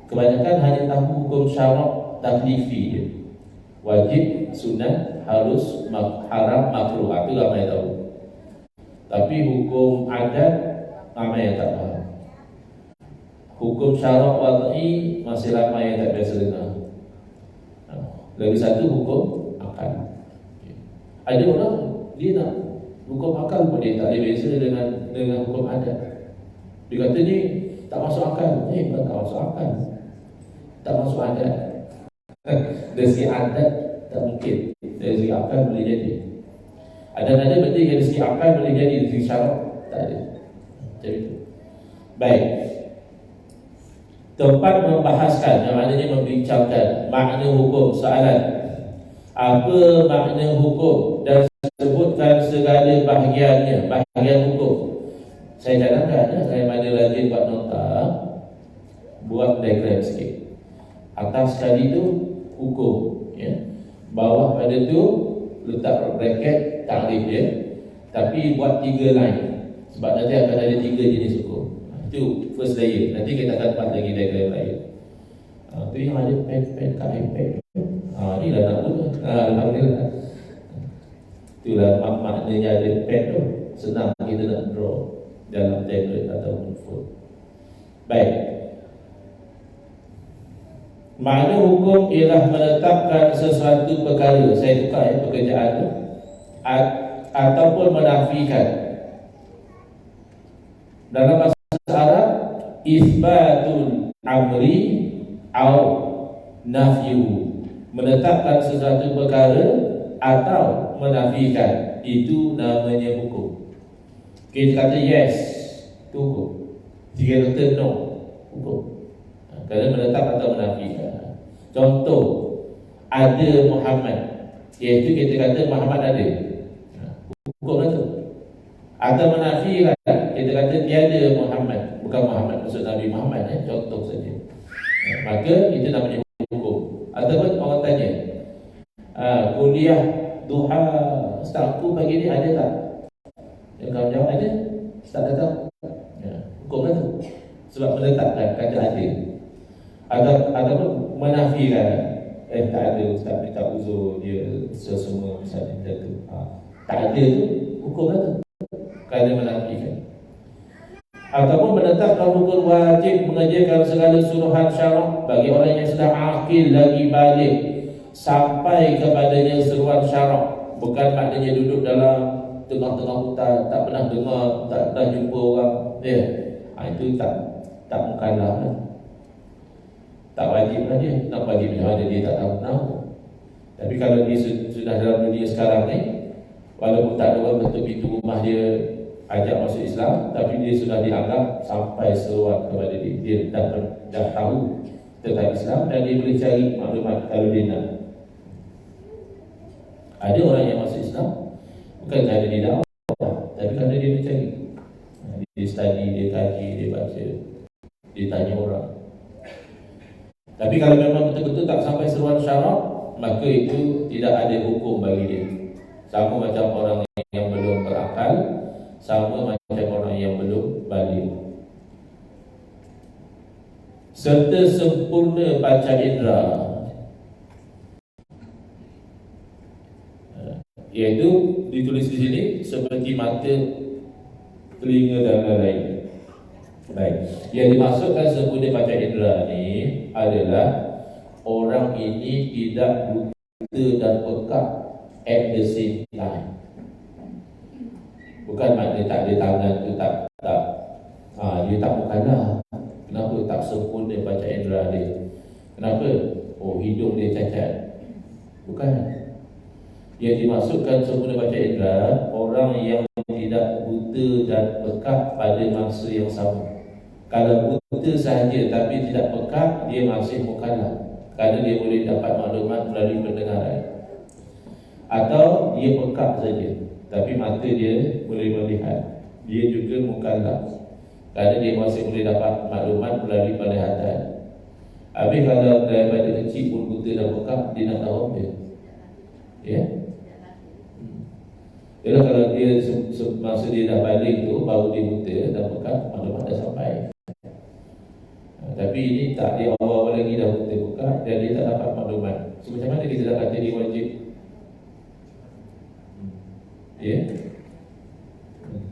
kebanyakan hanya tahu hukum syarak taklifi je. Wajib, sunat, harus, haram, makruh. Itu ramai tahu. Tapi hukum adat ramai yang tak faham. Hukum syarak wad'i masih ramai yang tak biasa dengar. Lagi satu hukum akal. Ada orang dia nak hukum akal pun dia tak boleh biasa dengan hukum adat. Dia kata ni tak masuk akal. Bukan tak masuk akal, tak masuk adat. Dari segi adat tak mungkin, dari segi akal boleh jadi. Ada benda yang dari segi akal boleh jadi, dari segi syarak tak ada. Jadi itu. Baik. Tempat membahaskan, yang maknanya membincangkan makna hukum. Soalan, apa makna hukum dan sebutkan segala bahagiannya, bahagian hukum. Saya cadangkan, saya mana lagi buat nota, buat diagram sikit. Atas sekali tu hukum, ya. Bawah pada tu letak bracket takrif dia, tapi buat 3 line. Sebab nanti akan ada 3 jenis hukum. Itu first layer. Nanti kita akan buat lagi diagram lain. Itu yang ada pen kat iPad. Ni dah nak buat. Alhamdulillah. Itulah maknanya ada pen tu. Senang kita nak draw dalam tablet ataupun phone. Baik. Makna hukum ialah menetapkan sesuatu perkara. Saya tukar pekerjaan tu, ataupun menafikan. Dalam bahasa Arab, isbatul amri au nafyu. Menetapkan sesuatu perkara atau menafikan, itu namanya hukum. Kita kata yes, itu hukum. Jika kata no, hukum. Kerana menetap atau menafikan. Contoh, ada Muhammad, iaitu kita kata Muhammad ada. Hukum lah tu. Atau menafikan, kita kata tiada Muhammad. Bukan Muhammad maksud Nabi Muhammad, contoh saja. Maka itu namanya hukum. Ataupun orang tanya, kuliah duha Ustaz aku pagi ni ada tak? Yang kau jawab ada, Ustaz datang. Hukum lah tu. Sebab menetapkan kata ada. Ataupun menafikan, tak ada Ustaz minta uzur, dia semua misalnya macam tu. Tak ada tu, hukum lah tu. Kerana menafikan. Ataupun menetapkan hukum wajib mengerjakan segala suruhan syarak bagi orang yang sudah akil lagi balik. sampai kepadanya seruan syarak, bukan maknanya duduk dalam tengah-tengah hutan, tak pernah dengar, tak pernah jumpa orang, itu tak mukallaf lah. Tak wajib lah dia. Nak wajib macam mana dia tak tahu. Tapi kalau dia sudah dalam dunia sekarang ni, walaupun tak ada orang ketuk pintu rumah dia ajak masuk Islam, tapi dia sudah dianggap sampai seruan kepada dia. Dia dah tahu tentang Islam dan dia boleh cari maklumat kalau dia nak. Ada orang yang masuk Islam bukan kerana dia dakwah, tapi kerana dia mencari. Dia study, dia kaji, dia baca, dia tanya orang. Tapi kalau memang betul-betul tak sampai seruan syarak, maka itu tidak ada hukum bagi dia. Sama macam orang yang belum berakal, sama macam orang yang belum balik. Serta sempurna panca indera, iaitu ditulis di sini seperti mata, telinga dan lain-lain. Baik, yang dimaksudkan sempurna panca indera ni adalah orang ini tidak buta dan pekak at the same time. Bukan maknanya tak ada tangan tu dia tak mukallaf. Kenapa tak sempurna panca indera dia? Kenapa? Hidung dia cacat. Bukan. Yang dimaksudkan sempurna panca indera, orang yang tidak buta dan pekak pada masa yang sama. Kalau buta sahaja tapi tidak pekak, dia masih mukallaf, kerana dia boleh dapat maklumat melalui pendengaran. Atau dia pekak saja tapi mata dia boleh melihat, dia juga mukallaf, kerana dia masih boleh dapat maklumat melalui penglihatan. Habis kalau daripada kecil pun buta dan pekak, dia nak tahu apa? Jadi kalau dia masa dia dah balik tu baru dia buta dan pekak, maklumat dah sampai. Tapi ini tak, dia awal-awal lagi dah buta pekak dan dia tak dapat maklumat. So macam mana kita dah kata dia wajib?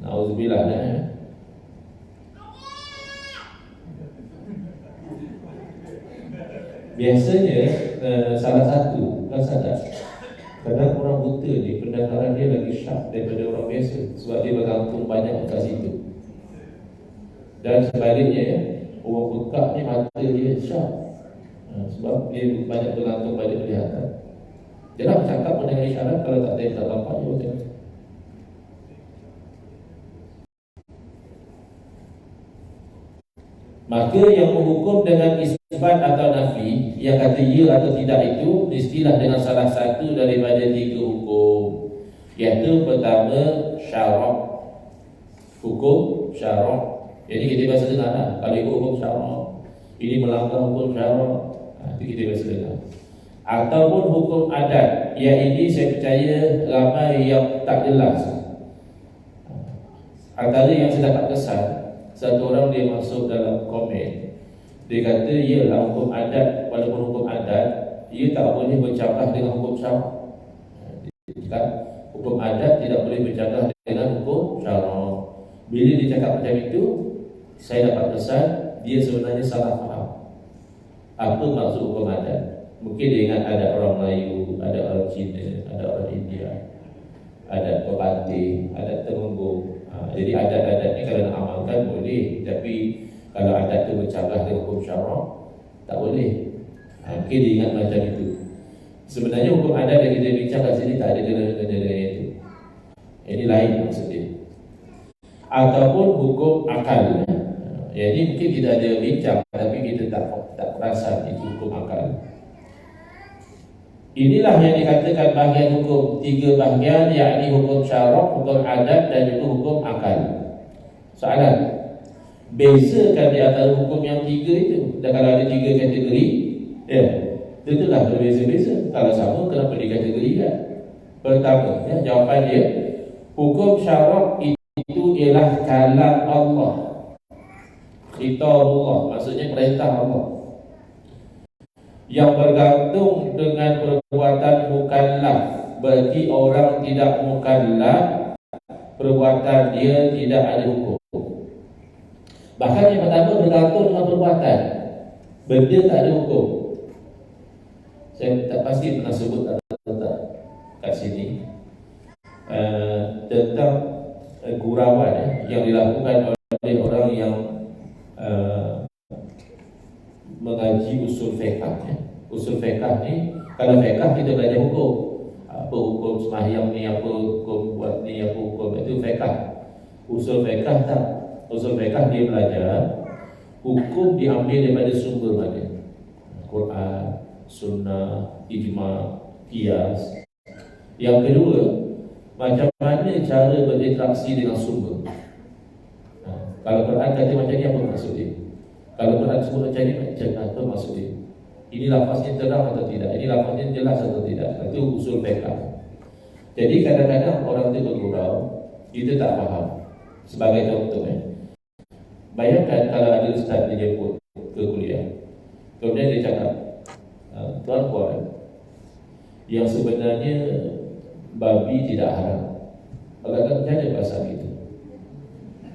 Na'udzubillah lah. Biasanya salah satu, bukan sadar, kadang orang buta ni pendengaran dia lagi sharp daripada orang biasa, sebab dia bergantung banyak kat situ. Dan sebaliknya, orang pekak ni mata dia sharp, sebab dia banyak bergantung pada kelihatan. Dia nak bercakap pun dengan isyarat, kalau tak tengok tak nampak dia macam tu. Maka yang menghukum dengan isbat atau nafi, yang kata ya atau tidak itu, mestilah dengan salah satu daripada 3 hukum. Iaitu pertama, syarak. Hukum syarak. Jadi kita biasa dengar lah, kalau ikut hukum syarak, ini melanggar hukum syarak, itu kita biasa dengar. Ataupun hukum adat. Yang ini saya percaya ramai yang tak jelas. Antara yang saya dapat kesan, satu orang dia masuk dalam komen, dia kata iyalah hukum adat, walaupun hukum adat, ia tak boleh bercakap dengan hukum syarak. Hukum adat tidak boleh bercakap dengan hukum syarak. Bila dia cakap macam itu, saya dapat kesan dia sebenarnya salah faham apa maksud hukum adat. Mungkin dia ingat ada orang Melayu, ada orang Cina, ada orang India, ada pebantih, ada temenggung. Jadi adat-adat ni kalau nak amalkan boleh, tapi kalau adat tu bercabah dengan hukum syarak, tak boleh. Mungkin dia ingat macam itu. Sebenarnya hukum adat yang kita bincang kat sini tak ada kena-kena itu. Ini lain maksudnya. Ataupun hukum akal. Jadi mungkin kita ada bincang, tapi kita tak perasan itu hukum akal. Inilah yang dikatakan bahagian hukum, 3 bahagian, yakni hukum syarak, hukum adat dan juga hukum akal. Soalan, bezakan di antara hukum yang 3 itu? Dan kalau ada 3 kategori, tentulah berbeza-beza. Kalau sama, kenapa dikategorikan? Pertama, jawapan dia, hukum syarak itu ialah kalam Allah, kitabullah, maksudnya perintah Allah, yang bergantung dengan perbuatan mukallaf. Berarti orang tidak mukallaf, perbuatan dia tidak ada hukum. Bahkan yang pertama bergantung dengan perbuatan, benda tak ada hukum. Saya tak pasti pernah sebut atau tak kat sini tentang gurauan yang dilakukan oleh orang yang mengaji usul fiqh. Usul fiqh ni, kalau fiqh kita belajar hukum, apa hukum sembahyang ni, apa hukum buat ni, apa hukum itu fiqh. Usul fiqh tak. Usul fiqh dia belajar hukum diambil daripada sumber mana? Quran, Sunnah, Ijma', Qiyas. Yang kedua, macam mana cara berinteraksi dengan sumber. Kalau Quran kata macam ni, apa maksud dia? Kalau Quran sebut macam ni, apa maksud dia? Ini lafaznya terang atau tidak? Ini lafaznya jelas atau tidak? Itu usul fiqh. Jadi kadang-kadang orang itu bergurau, kita tak faham. Sebagai contoh, bayangkan kalau ada ustaz dijemput ke kuliah, kemudian dia cakap, tuan-puan, yang sebenarnya babi tidak haram. Agak-agak macam mana pasal itu?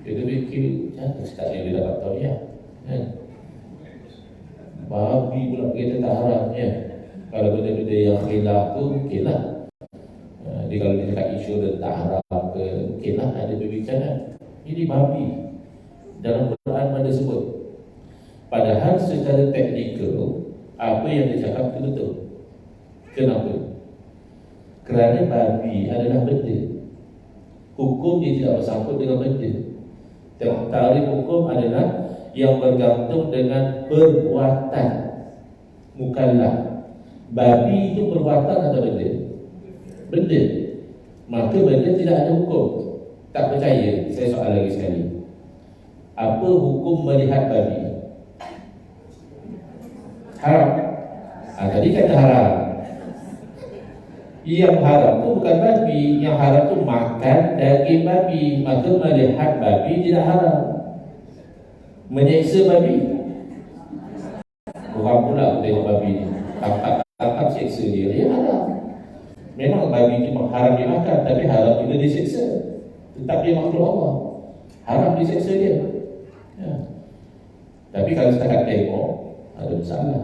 Kita fikir, macam ustaz yang dia dapat tahu ya, babi pula kita tak haram ya. Kalau benda-benda yang khilaf tu, okey lah. Dia kalau dia cakap isu dia tak haram ke, okey lah, ada berbicara. Ini babi dalam Quran mana sebut. Padahal secara teknikal, apa yang dia cakap itu betul. Kenapa? Kerana babi adalah benda. Hukum dia tidak bersangkut dengan benda. Tarikh hukum adalah yang bergantung dengan perbuatan mukallaf. Babi itu perbuatan atau benda? Benda. Maka benda tidak ada hukum. Tak percaya? Saya soal lagi sekali. Apa hukum melihat babi? Haram. Tadi kata haram. Yang haram tu bukan babi. Yang haram tu makan daging babi. Maka melihat babi tidak haram. Menyeksa babi, orang pula tengok babi ni, tangkap seksa dia, ya haram. Memang babi itu haram dimakan, tapi haram bila diseksa. Tetap dia makhluk Allah, haram diseksa dia ya. Tapi kalau setakat tengok, ada masalah.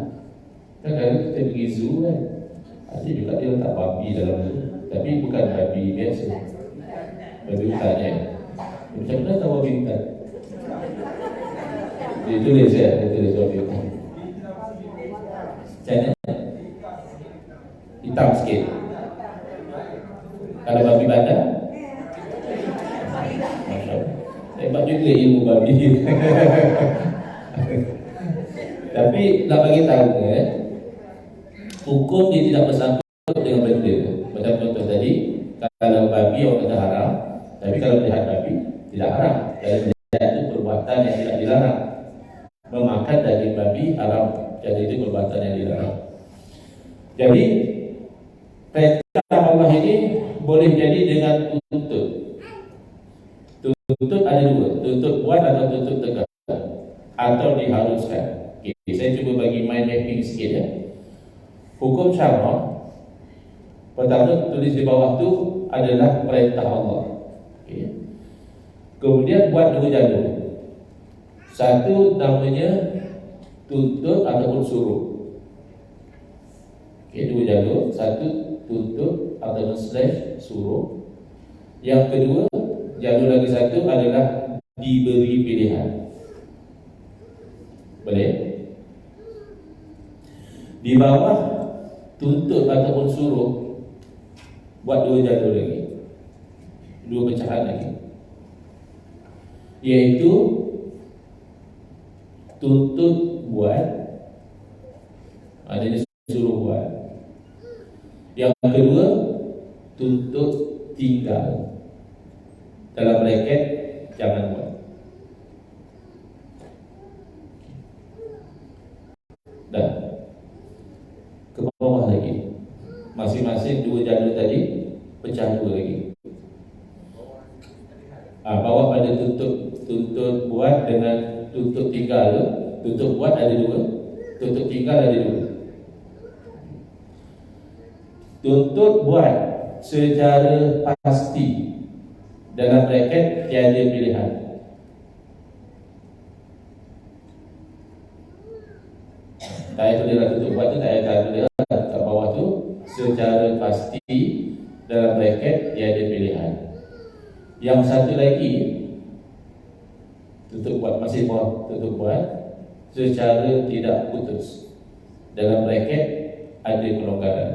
Kadang-kadang kita pergi zoo kan, ada juga dia letak babi dalam tu, tapi bukan babi biasa, babi hutan ya. Macam mana tahu babi hutan? Dia tulis ya, dia tulis babi hutan. Macam mana? Hitam sikit. Kalau babi bandar, Masya Allah, hebat juga ilmu babi. Tapi nak bagi tahu hukum dia tidak bersangkut dengan benda. Macam contoh tadi, kalau babi orang kata haram, tapi kalau melihat babi tidak haram. Kalau melihat itu perbuatan yang tidak dilarang. Memakan daging babi haram, jadi itu perbuatan yang dilarang. Jadi perintah Allah ini boleh jadi dengan tuntut. Tuntut ada dua, tuntut buat atau tuntut tegak, atau diharuskan. Okay, saya cuba bagi mind mapping sikit ya. Hukum syara, pertama tulis di bawah tu adalah perintah Allah. Okay. Kemudian buat dua jalur. Satu namanya tuntut ataupun suruh. Okay, dua jalur. Satu tuntut ataupun slash suruh. Yang kedua, jalur lagi satu adalah diberi pilihan. Boleh? Di bawah tuntut ataupun suruh, buat dua jalur lagi, dua pecahan lagi, iaitu tuntut buat, adanya suruh buat. Yang kedua, tuntut tinggal, dalam bracket jangan buat. Dan ke bawah lagi, masing-masing dua jalur tadi pecah dua lagi. Bawah pada tuntut buat dengan tuntut tinggal. Tuntut buat ada dua, tuntut tinggal ada dua. Tuntut buat secara pasti, dalam bracket tiada pilihan. Tak payah tulis tuntut buat tu, tak payah tulis kat bawah secara pasti dalam bracket tiada pilihan. Yang satu lagi tutup buat masih bawah tutup buat secara tidak putus dalam bracket ada kelonggaran.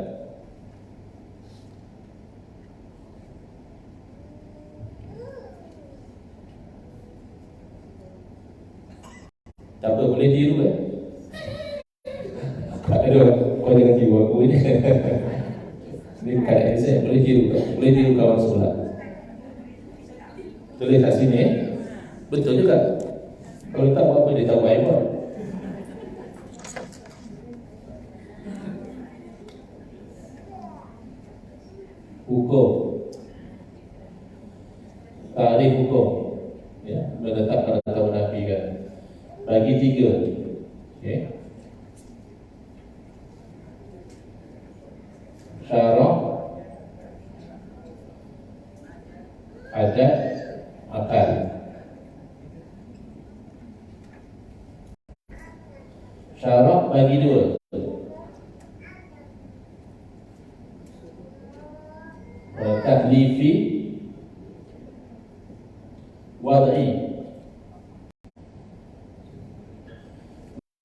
Tak apa, boleh tiru kan? Tak ada, kau jangan tiru aku ni. Ni keadaan saya, boleh tiru kan? Boleh tiru kawan sekolah. Tulis kat sini. Betul juga. Kalau tak buat apa dia tahu baik pun. Hukum. Tarikh hukum. Ya, menetapkan atau menafikan. Bagi 3. Okey. Syarak, adat, akal. Syarak bagi 2. Taklifi, wad'i.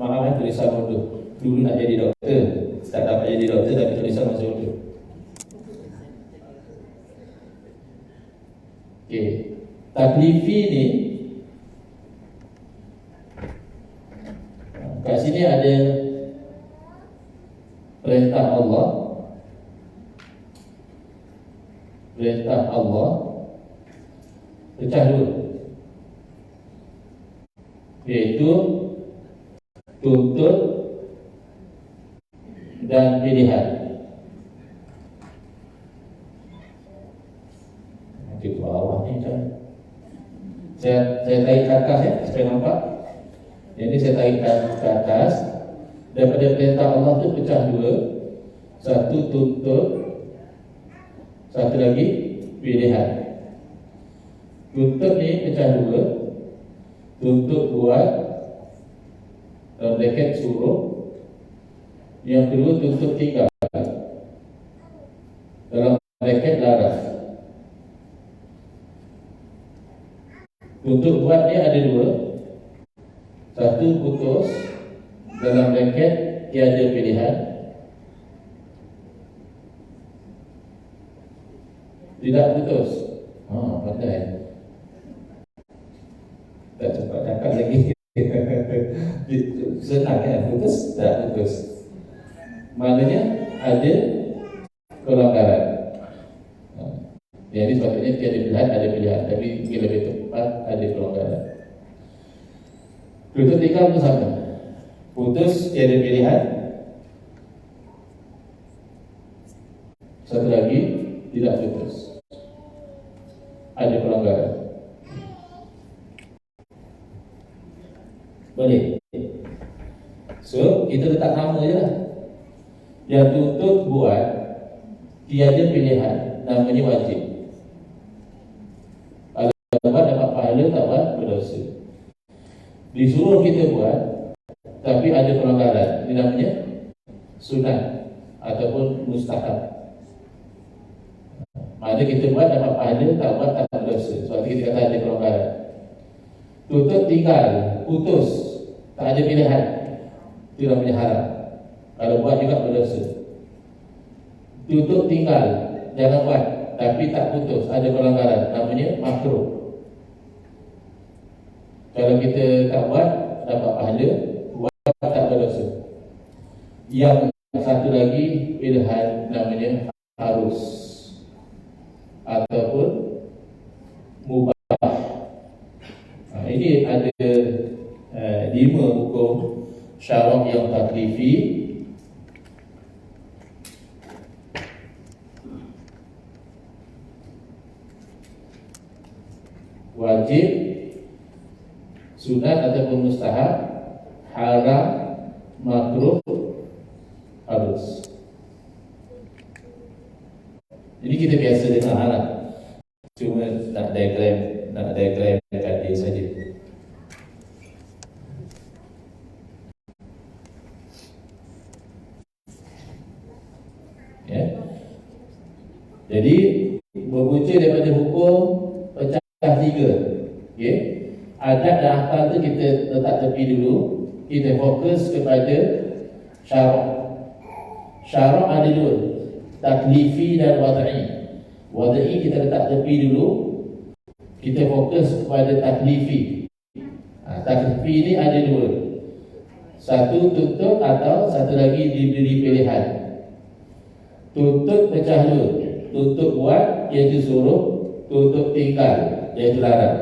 Maaf, tulisan bodoh. Dulu nak jadi doktor, tak dapat jadi doktor tapi tulisan masih bodoh. Okey. Taklifi ni kat sini ada perintah Allah. Perintah Allah pecah 2, iaitu tuntut dan pilihan. Di bawah ni kan. Saya tarik ke atas ya, supaya nampak. Jadi saya tarik ke atas. Daripada perintah Allah tu pecah 2. Satu tuntut, satu lagi pilihan. Tuntut ni pecah 2. Tuntut buat, dalam bracket suruh. Yang kedua tuntut tinggal, dalam bracket larang. Tuntut buat ni ada 2. Satu putus, dalam bracket tiada pilihan. Tidak putus. Pandai. Tak cepat cakap lagi. Senang kan? Putus, tak putus. Maknanya ada kelonggaran. Jadi sepatutnya tiada pilihan, ada pilihan. Tapi bila lebih tepat, ada kelonggaran. Tuntut tinggal pun sama. Putus, tiada pilihan. Satu lagi, tidak putus. Ada pelanggaran. Boleh. So, kita letak nama je lah. Yang tuntut buat tiada pilihan, namanya wajib. Kalau buat dapat pahala, tak buat berdosa. Disuruh kita buat tapi ada pelanggaran, ini namanya sunat ataupun mustahab. Maknanya kita buat dapat pahala, tak buat tak berdosa. Sebab kita kata ada pelanggaran. Tuntut tinggal, putus, tak ada pilihan, itu namanya haram. Kalau buat juga berdosa. Tuntut tinggal, jangan buat, tapi tak putus, ada pelanggaran, namanya makruh. Kalau kita tak buat, dapat pahala, buat tak berdosa. Yang satu lagi pilihan, namanya harus ataupun mubah. Ini ada 5 hukum syarak yang taklifi. Wajib, sunat ataupun mustahab, haram, makruh, harus. Jadi kita biasa dengar haram, cuma nak diagram dekat dia saja. Ya. Jadi berpunca daripada hukum pecah tiga. Okay. Adab dan akal tu kita letak tepi dulu. Kita fokus kepada syarak. Syarak ada dua, taklifi dan wada'i. Wada'i kita letak tepi dulu. Kita fokus kepada taklifi. Taklifi ni ada dua, satu tuntut atau satu lagi diberi pilihan. Tuntut pecah dua. Tuntut buat iaitu suruh, tuntut tinggal iaitu larang.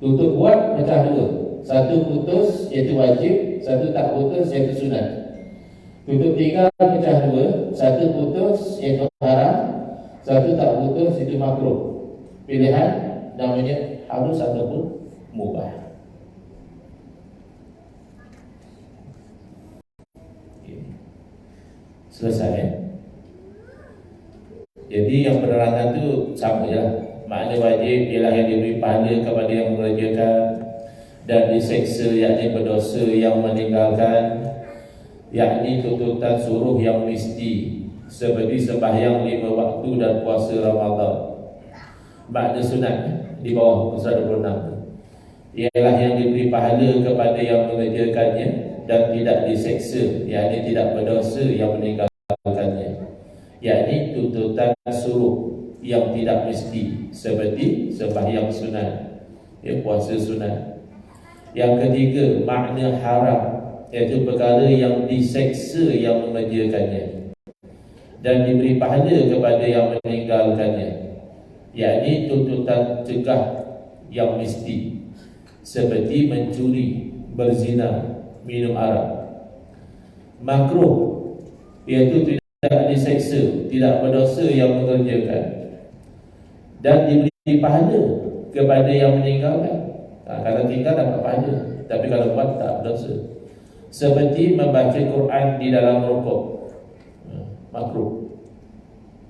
Tuntut buat pecah dua, satu putus iaitu wajib, satu tak putus iaitu sunat. Tuntut tinggal pecah dua, satu putus iaitu haram, satu tak putus itu makruh. Pilihan namanya harus ataupun mubah. Selesai. Jadi yang penerangan tu sama je lah. Makna wajib ialah yang diberi pahala kepada yang mengerjakan, dan diseksa yakni berdosa yang meninggalkan, yakni tuntutan suruh yang mesti seperti sembahyang 5 waktu dan puasa Ramadan. Makna sunat di bawah pasal 26 ialah yang diberi pahala kepada yang mengerjakannya dan tidak diseksa, yakni tidak berdosa yang meninggalkannya, yakni tuntutan suruh yang tidak mesti seperti sembahyang sunat, puasa sunat. Yang ketiga, makna haram, iaitu perkara yang diseksa yang mengerjakannya dan diberi pahala kepada yang meninggalkannya, yakni tuntutan cegah yang mesti seperti mencuri, berzina, minum arak. Makruh, iaitu tidak diseksa, tidak berdosa yang mengerjakan dan diberi pahala kepada yang meninggalkan. Kalau tinggal dapat pahala, tapi kalau buat tak berdosa. Seperti membaca Quran di dalam rokok, makruh.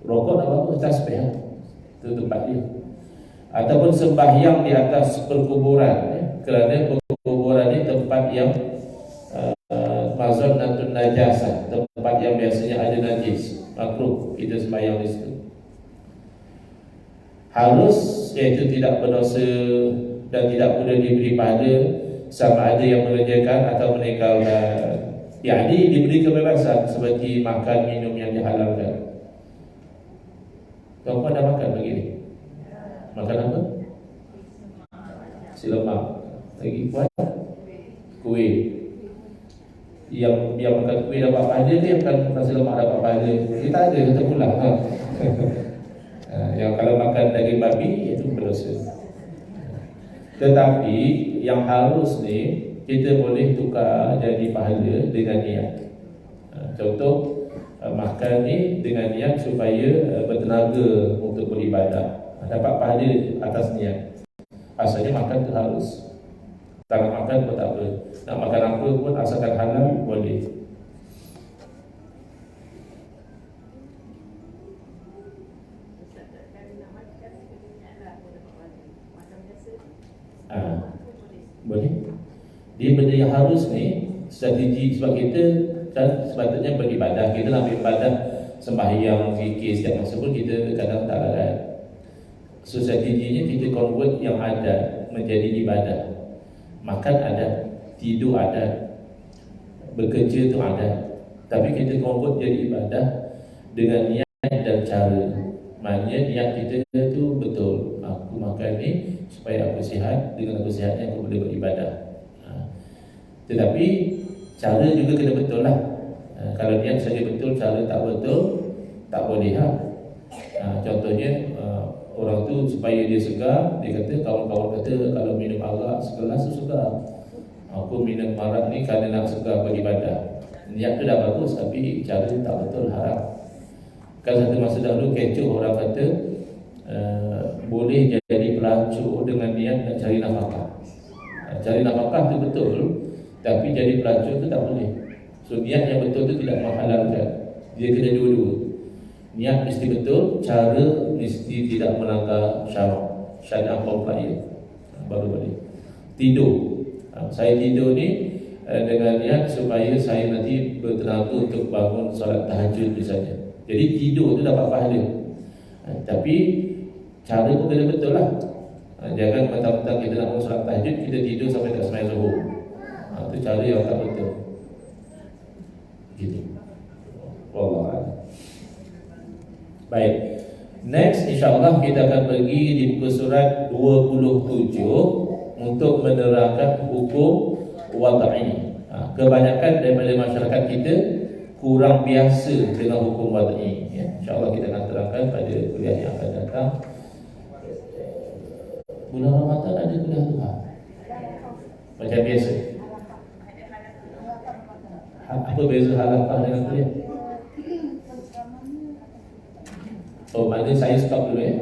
Rokok nak apa? Tasbih, itu tempat dia. Ataupun sembahyang di atas perkuburan, kerana perkuburan ini tempat yang mazannatun najasah, tempat yang biasanya ada najis. Makruh kita sembahyang di situ. Harus, iaitu tidak berdosa dan tidak boleh diberi pahala sama ada yang mengerjakan atau meninggalkan, yakni diberi kebebasan seperti makan minum yang dihalalkan. Tuan-tuan dah makan pagi ni? Makan apa? Si lemak. Lagi kuat? Kuih. Yang makan kuih dapat pahala ni, yang makan si lemak dapat pahala. Kita ada, kita pulang. Yang kalau makan daging babi itu berdosa. Tetapi yang harus ni kita boleh tukar jadi pahala dengan niat. Contoh, makan ni dengan niat supaya bertenaga untuk beribadah, dapat pahala atas niat. Asalnya makan tu harus. Tak nak makan pun tak apa. Nak makan apa pun asalkan halal boleh. Boleh. Dia benda yang harus ni strategi, sebab kita kan sepatutnya beribadah. Kita nak beribadah, sembahyang, fikir setiap masa pun kita kadang tak larat. So strateginya kita convert yang ada menjadi ibadah. Makan ada, tidur ada, bekerja tu ada, tapi kita convert jadi ibadah dengan niat dan cara. Maknanya niat kita tu betul, aku makan ni supaya aku sihat, dengan aku sihatnya aku boleh beribadah. Tetapi cara juga kena betul lah. Kalau niat saja betul, cara tak betul, tak boleh lah. Contohnya orang tu supaya dia segar, dia kata, kawan-kawan kata kalau minum arak segelas tu segar. Aku minum arak ni kerana nak segar beribadah. Niat tu dah bagus, tapi cara tak betul, haram. Kan satu masa dahulu kecoh orang kata boleh jadi pelacur dengan niat nak cari nafkah. Cari nafkah tu betul, tapi jadi pelacur tu tak boleh. So niat yang betul tu tidak menghalalkan. Dia kena dua-dua. Niat mesti betul, cara mesti tidak melanggar syarak, syariat compliant, baru boleh. Tidur, saya tidur ni dengan niat supaya saya nanti bertenaga untuk bangun solat tahajud misalnya. Jadi tidur tu dapat pahala. Tapi cara pun kena betul lah. Jangan mentang-mentang kita nak solat tahajud, kita tidur sampai tak sembahyang zuhur. Itu cara yang tak betul. Gitu. Wallahu. Baik. Next, insyaAllah kita akan pergi di muka surat 27 untuk menerangkan hukum wad'i. Kebanyakan daripada masyarakat kita kurang biasa dengan hukum wad'i. InsyaAllah kita akan terangkan pada kuliah yang akan datang. Bulan Ramadan ada kuliah Tuhan macam biasa. Apa beza halaqah dengan kuliah? Oh, maknanya saya stop dulu ya.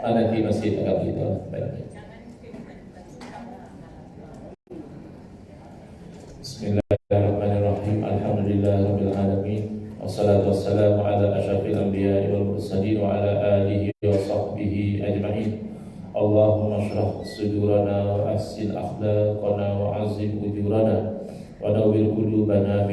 Nanti masih agak beritahu. Baik. Bismillahirrahmanirrahim. Alhamdulillahirabbil alamin. Wassalatu wassalamu ala asyrafil anbiya'i wal mursalin wa ala alihi wa sahbihi ajma'in. Allahumma shrah sudurana wa ahsin akhlaqana wa azim ujurana wa nawwir qulubana